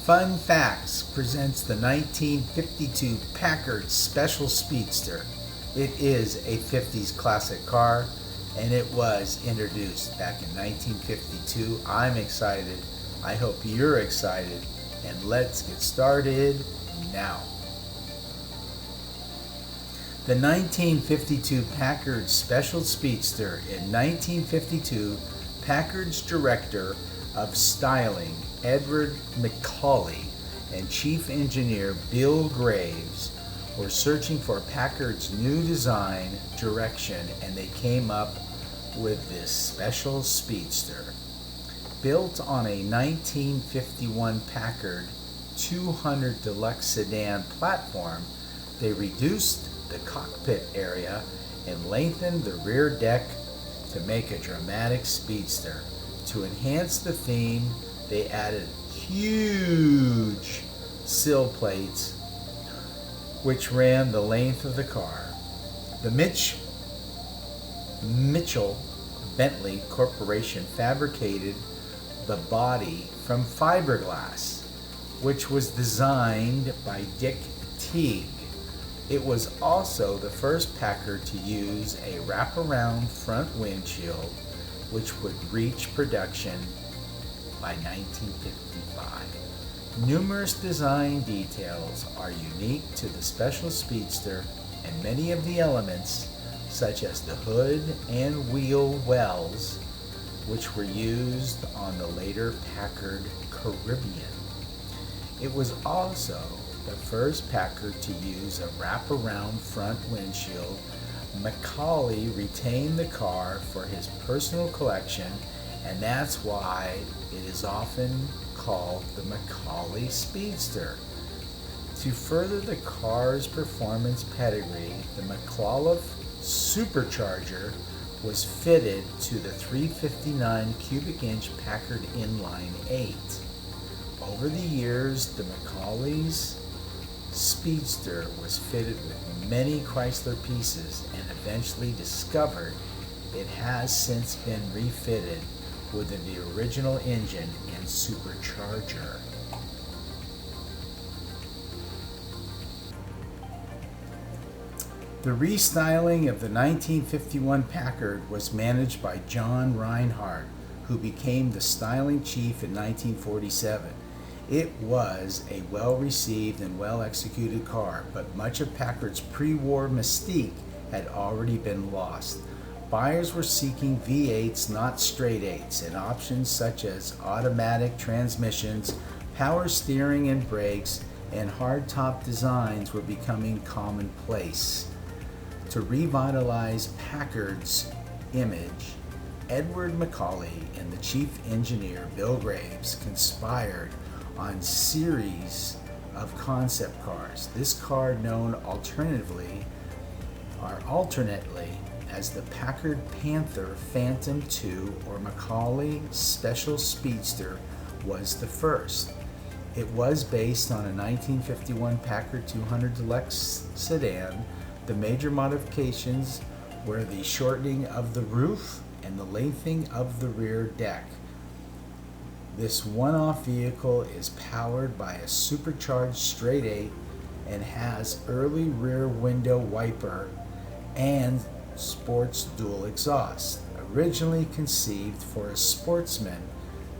Fun Facts presents the 1952 Packard Special Speedster. It is a 50s classic car, and it was introduced back in 1952. I'm excited. I hope you're excited. And let's get started now. The 1952 Packard Special Speedster. In 1952, Packard's director of styling, Edward McCauley, and chief engineer Bill Graves were searching for Packard's new design direction, and they came up with this special speedster. Built on a 1951 Packard 200 Deluxe sedan platform, they reduced the cockpit area and lengthened the rear deck to make a dramatic speedster. To enhance the theme, they added huge sill plates which ran the length of the car. The Mitchell Bentley Corporation fabricated the body from fiberglass, which was designed by Dick Teague. It was also the first Packard to use a wraparound front windshield, which would reach production by 1955. Numerous design details are unique to the Special Speedster, and many of the elements, such as the hood and wheel wells, which were used on the later Packard Caribbean. It was also the first Packard to use a wraparound front windshield. McCauley retained the car for his personal collection, and that's why it is often called the McCauley Speedster. To further the car's performance pedigree, the McAuliffe supercharger was fitted to the 359 cubic inch Packard Inline 8. Over the years, the McCauley's Speedster was fitted with many Chrysler pieces and eventually discovered it has since been refitted with the original engine and supercharger. The restyling of the 1951 Packard was managed by John Reinhardt, who became the styling chief in 1947. It was a well-received and well-executed car, but much of Packard's pre-war mystique had already been lost. Buyers were seeking V8s, not straight 8s, and options such as automatic transmissions, power steering and brakes, and hardtop designs were becoming commonplace. To revitalize Packard's image, Edward McCauley and the chief engineer Bill Graves conspired on series of concept cars. This car, known alternately as the Packard Panther Phantom II or McCauley Special Speedster, was the first. It was based on a 1951 Packard 200 Deluxe sedan. The major modifications were the shortening of the roof and the lengthening of the rear deck. This one-off vehicle is powered by a supercharged straight 8 and has early rear window wiper and sports dual exhaust. Originally conceived for a sportsman,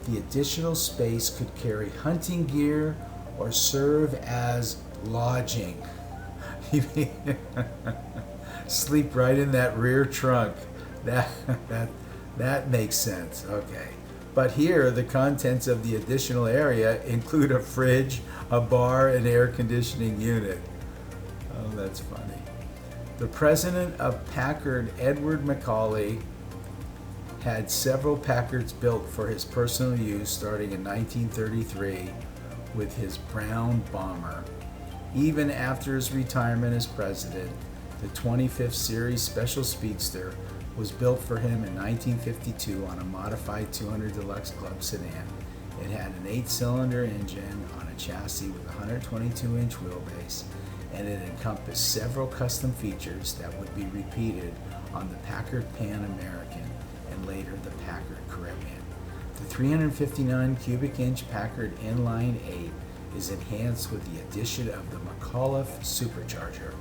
the additional space could carry hunting gear or serve as lodging. Sleep right in that rear trunk. That makes sense. Okay. But here, the contents of the additional area include a fridge, a bar, and air conditioning unit. Oh, that's funny. The president of Packard, Edward McCauley, had several Packards built for his personal use starting in 1933 with his brown bomber. Even after his retirement as president, the 25th Series Special Speedster was built for him in 1952 on a modified 200 Deluxe Club sedan. It had an 8-cylinder engine on a chassis with a 122-inch wheelbase, and it encompassed several custom features that would be repeated on the Packard Pan American and later the Packard Caribbean. The 359 cubic inch Packard Inline 8 is enhanced with the addition of the McAuliffe supercharger.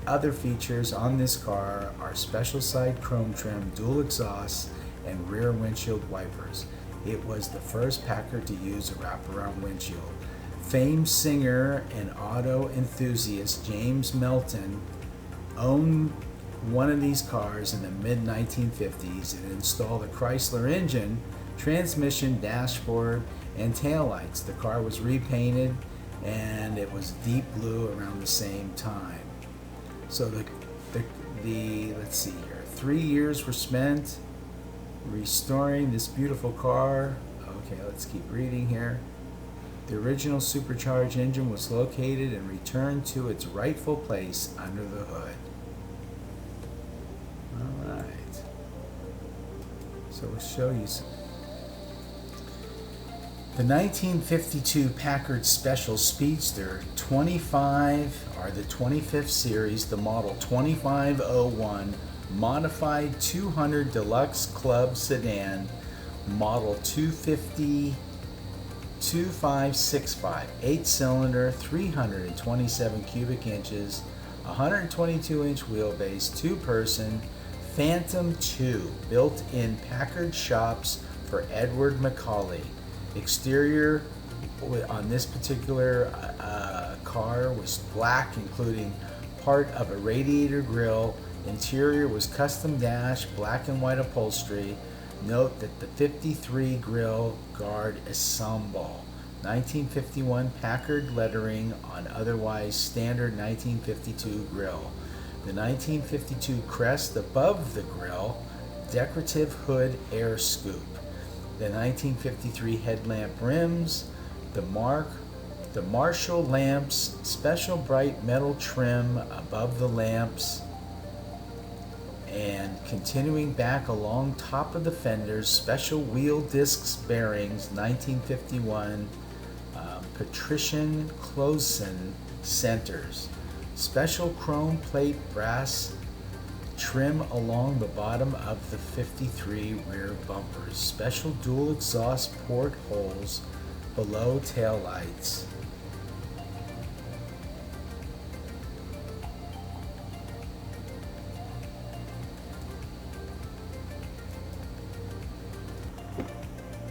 Other features on this car are special side chrome trim, dual exhausts, and rear windshield wipers. It was the first Packard to use a wraparound windshield. Famed singer and auto enthusiast James Melton owned one of these cars in the mid-1950s and installed a Chrysler engine, transmission, dashboard, and taillights. The car was repainted and it was deep blue around the same time. So let's see here, 3 years were spent restoring this beautiful car. Okay, let's keep reading here. The original supercharged engine was located and returned to its rightful place under the hood. All right. So we'll show you some. The 1952 Packard Special Speedster 25 are the 25th series, the model 2501 modified 200 deluxe club sedan, model 250 2565, 8-cylinder, 327 cubic inches, 122-inch wheelbase, 2-person, Phantom 2, built in Packard shops for Edward Macaulay. Exterior on this particular car was black, including part of a radiator grille. Interior was custom dash, black and white upholstery. Note that the 53 grille guard ensemble. 1951 Packard lettering on otherwise standard 1952 grille. The 1952 crest above the grille, decorative hood air scoop. The 1953 headlamp rims, the Marshall lamps, special bright metal trim above the lamps, and continuing back along top of the fenders, special wheel discs bearings, 1951 Patrician Closen centers, special chrome plate brass trim along the bottom of the 53 rear bumpers, special dual exhaust port holes below taillights.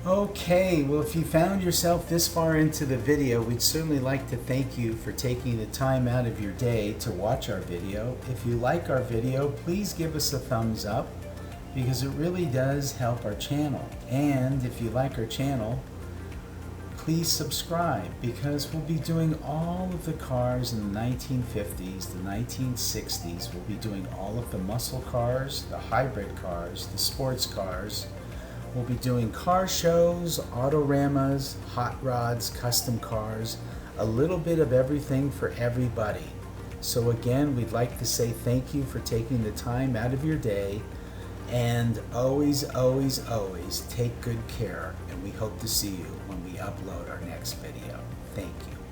Okay, well, if you found yourself this far into the video, we'd certainly like to thank you for taking the time out of your day to watch our video. If you like our video, please give us a thumbs up because it really does help our channel. And if you like our channel, please subscribe because we'll be doing all of the cars in the 1950s, the 1960s. We'll be doing all of the muscle cars, the hybrid cars, the sports cars. We'll be doing car shows, autoramas, hot rods, custom cars, a little bit of everything for everybody. So again, we'd like to say thank you for taking the time out of your day, and always, always, always take good care, and we hope to see you when we upload our next video. Thank you.